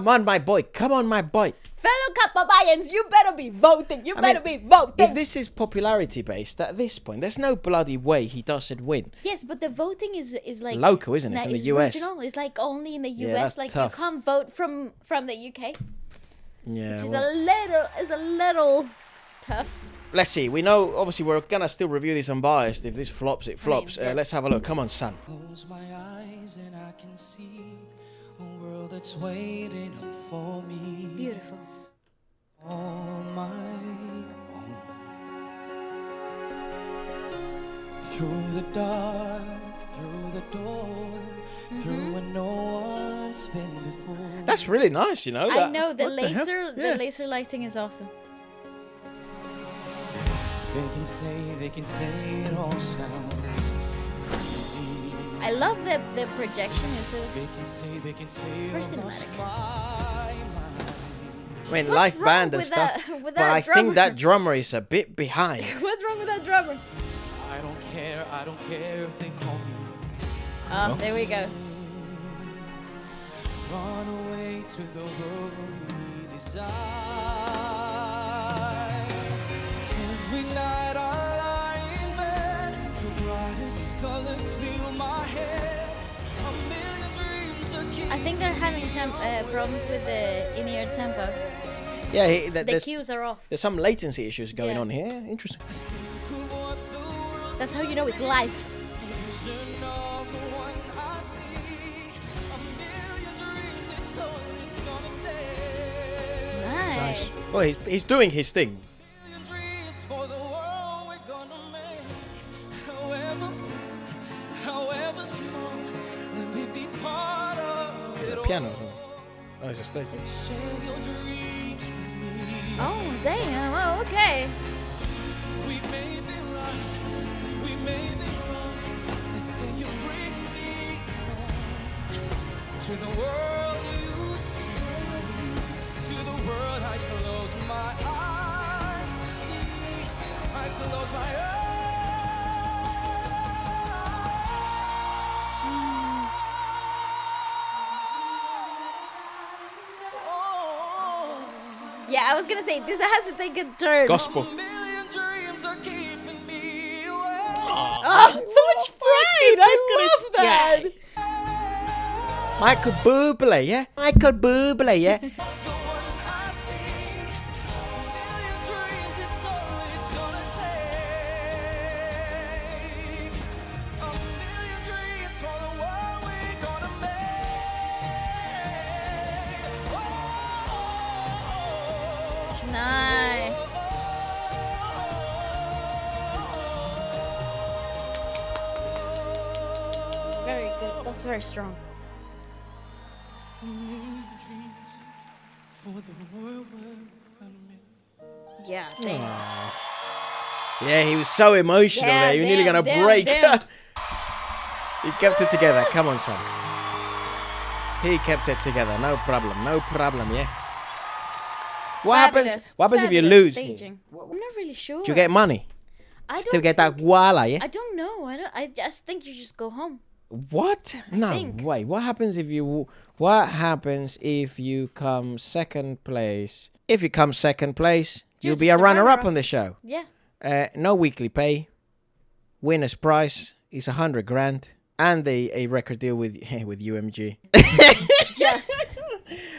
Come on, my boy. Come on, my boy. Fellow Kapabayans, you better be voting. You better be voting. If this is popularity based, at this point, there's no bloody way he doesn't win. Yes, but the voting is like local, isn't it? It's in the US. Regional. It's like only in the US. Yeah, that's like tough. you can't vote from the UK. Yeah. Which is a little tough. Let's see. We know, obviously, we're gonna still review this unbiased. If this flops, it flops. yes. Let's have a look. Come on, son. Close my eyes and I can see a world that's waiting up for me. Beautiful. On my own. Through the dark, through the door, through where no one's been before. That's really nice, you know. I know the what the hell? laser. Yeah. The laser lighting is awesome. They can say it all sounds crazy. I love the projection. They can say It's very it all cinematic. my mind. I mean, What's live wrong band and with stuff. that- with But that I drummer? think that drummer is a bit behind. What's wrong with that drummer? I don't care if they call me. Oh, there we go. Run away to the world we desire. Every night I lie in bed, the brightest colors fill my head. A million dreams are keeping I think they're having problems with the in-ear tempo. Yeah, The there's cues are off. some latency issues going Yeah. on here. Interesting. what the world That's how you know it's live. vision of the one I see. A million dreams, it's all it's gonna take. Nice. Well, he's doing his thing. Million dreams for the world we're gonna make. However small, let me be part of it The all. piano. Oh, it's a stage. Share your dreams with me. Oh, damn. Oh, okay. We may be right, we may be wrong. Let's say you bring me home to the world you see. To the world I close my eyes to see. I close my eyes. Yeah, I was gonna say this has to take a turn. Gospel. A million dreams are keeping me away. Oh, so much pride! I love that. Michael Bublé, yeah? Michael Bublé, yeah? The one I see. A million dreams, it's all it's gonna take. A million dreams for the world we're gonna make. Nice. Very good. That's very strong. A million dreams for the world we're gonna make. Yeah, damn. Yeah, he was so emotional Damn, there. You're nearly damn, going to damn, break. damn. He kept it together. Come on, son. He kept it together. No problem. No problem, yeah? What happens if you Fabulous lose? Staging. I'm not really sure. Do you get money? I Still don't get that think- wala, yeah? I don't know. I just think you just go home. What? No, think. wait. What happens if you come second place? If you come second place, you'll be a just a runner-up runner-up. on the show. Yeah. No weekly pay. Winner's prize is 100 grand and a record deal with UMG. Just.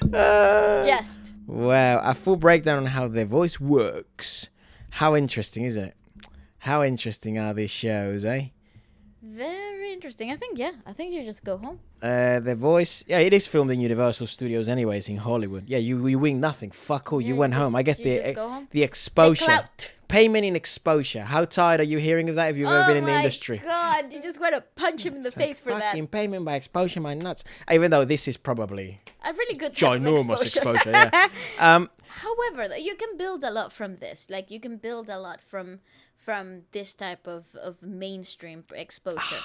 Just. Wow, a full breakdown on how their voice works. How interesting, isn't it? How interesting are these shows, eh? Very interesting. I think you just go home. The voice, yeah, it is filmed in Universal Studios anyways in Hollywood. Yeah, you win nothing. Fuck all, you went home. I guess you just go home. the exposure. The clout. Payment in exposure. How tired are you hearing of that if you've ever been in the industry? Oh my god, you just want to punch him in the face for that. Fucking payment by exposure, my nuts. Even though this is probably A really good type of ginormous exposure, yeah. However, you can build a lot from this. Like, you can build a lot from this type of mainstream exposure.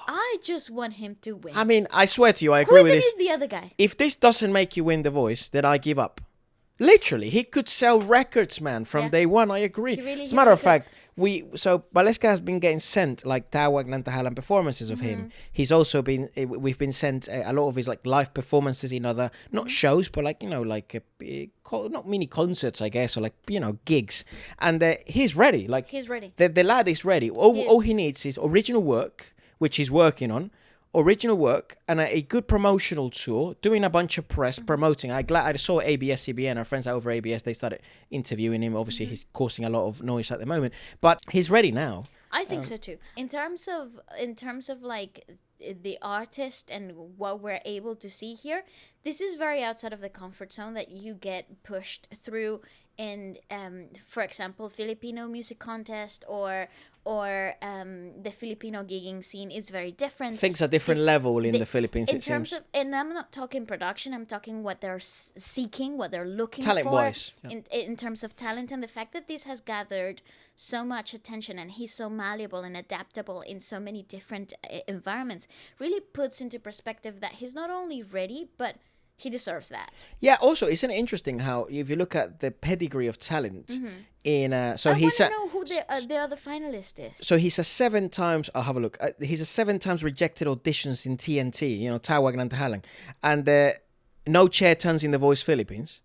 I just want him to win. I mean, I swear to you, I agree with Who this. is the other guy? If this doesn't make you win The Voice, then I give up. Literally, he could sell records, man, from Yeah. day one. I agree. As a matter of fact, Waleska has been getting sent like Tawag Nantahalan performances of him. He's also been, we've been sent a lot of his like live performances in other, not shows, but like, not mini concerts, I guess, or like, gigs. And he's ready. Like, He's ready. The lad is ready. All he needs is original work, which he's working on. Original work and a good promotional tour, doing a bunch of press, promoting. I saw ABS CBN, our friends over ABS, they started interviewing him. Obviously, he's causing a lot of noise at the moment, but he's ready now. I think so too. In terms of like the artist and what we're able to see here, this is very outside of the comfort zone that you get pushed through in, for example, Filipino music contest or the Filipino gigging scene is very different. Things are different level in the Philippines. In terms of, and I'm not talking production. I'm talking what they're seeking, what they're looking for. Talent-wise, yeah. In terms of talent, and the fact that this has gathered so much attention, and he's so malleable and adaptable in so many different environments, really puts into perspective that he's not only ready, but he deserves that. Yeah. Also, isn't it interesting how if you look at the pedigree of talent in I want to know who the other finalist is. So he's a 7 times. I'll have a look. He's a 7 times rejected auditions in TNT. Tawag Nantahalang, and no chair turns in The Voice Philippines,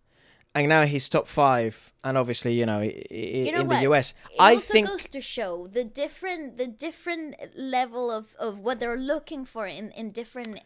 and now he's top 5. And obviously, in the US, I think goes to show the different level of what they're looking for in different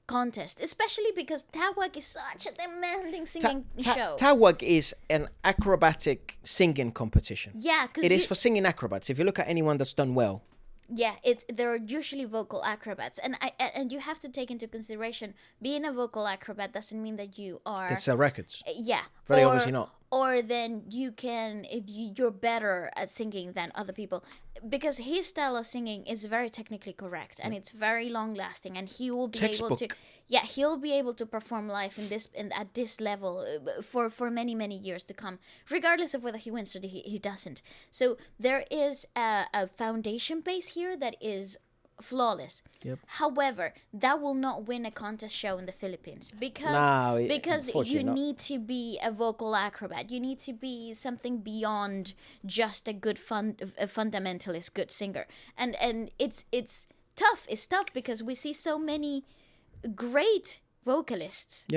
contest, especially because Tawag is such a demanding singing show. Tawag is an acrobatic singing competition. Yeah, because it is for singing acrobats. If you look at anyone that's done well. Yeah, they're usually vocal acrobats, and you have to take into consideration being a vocal acrobat doesn't mean that you are. They sell records. Yeah, very obviously not. Or then you're better at singing than other people, because his style of singing is very technically correct and it's very long lasting, and he will be able to. Yeah, he'll be able to perform live at this level for many years to come, regardless of whether he wins or he doesn't. So there is a foundation base here that is flawless. Yep. However, that will not win a contest show in the Philippines because you need to be a vocal acrobat. You need to be something beyond just a good a fundamentalist good singer. And it's tough. It's tough because we see so many great vocalists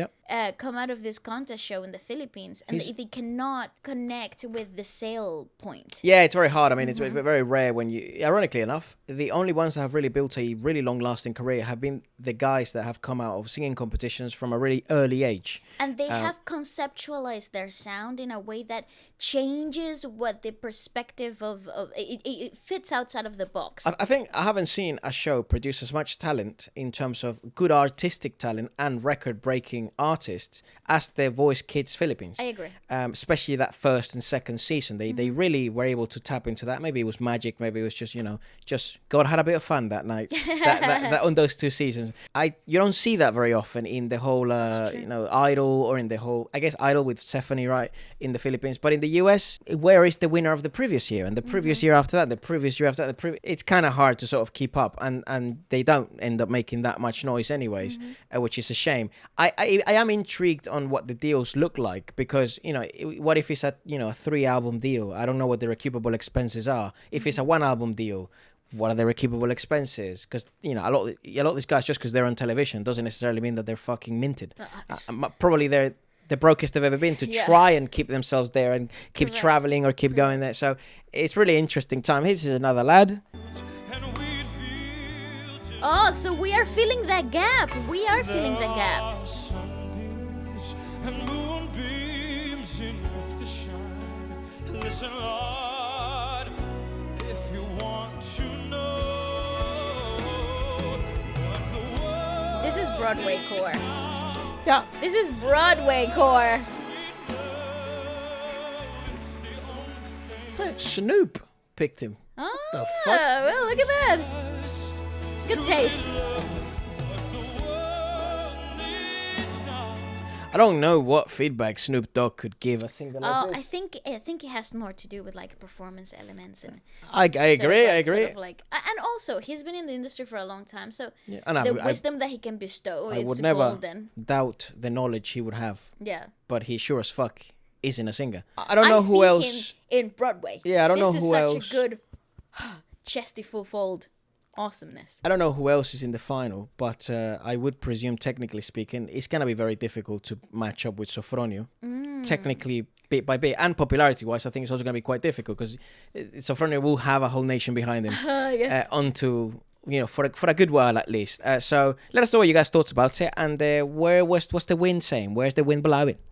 come out of this contest show in the Philippines, and they cannot connect with the sale point. Yeah, it's very hard. I mean, it's very rare when you... Ironically enough, the only ones that have really built a really long-lasting career have been the guys that have come out of singing competitions from a really early age. And they have conceptualized their sound in a way that changes what the perspective of it fits outside of the box. I think I haven't seen a show produce as much talent in terms of good artistic talent and record-breaking artists as The Voice Kids Philippines. I agree. Especially that first and second season. They really were able to tap into that. Maybe it was magic. Maybe it was just God had a bit of fun that night that on those 2 seasons. You don't see that very often in the whole, Idol, or in the whole, I guess, Idol with Stephanie, right, in the Philippines. But in the US, where is the winner of the previous year? And the previous year after that, the previous year after that, it's kind of hard to sort of keep up. And they don't end up making that much noise anyways, which is a shame. I am intrigued on what the deals look like, because, what if it's a 3-album deal? I don't know what the recoupable expenses are. If it's a 1-album deal, what are the recoupable expenses? Because, a lot of these guys, just because they're on television, doesn't necessarily mean that they're fucking minted. Probably they're the brokest they've ever been to try and keep themselves there and keep traveling or keep going there. So it's really interesting time. This is another lad. Oh, so we are filling that gap. We are filling the gap. And moonbeams enough to shine. Listen, Lord, if you want to know what the world. This is Broadway core. Yeah. This is Broadway core. Snoop picked him. Oh, The fuck? well, look at that. Good taste. I don't know what feedback Snoop Dogg could give. I think I think it has more to do with like performance elements and. I agree. And also he's been in the industry for a long time, so and the wisdom that he can bestow, I it's would never golden. doubt the knowledge he would have. Yeah. But he sure as fuck isn't a singer. I don't know who else. Him in Broadway. Yeah, I don't know who else. This is such a good chesty full fold awesomeness. I don't know who else is in the final, but I would presume, technically speaking, it's going to be very difficult to match up with Sofronio. Technically, bit by bit, and popularity-wise, I think it's also going to be quite difficult because Sofronio will have a whole nation behind him. Yes. For a good while at least. So let us know what you guys thought about it, and what's the wind saying? Where's the wind blowing?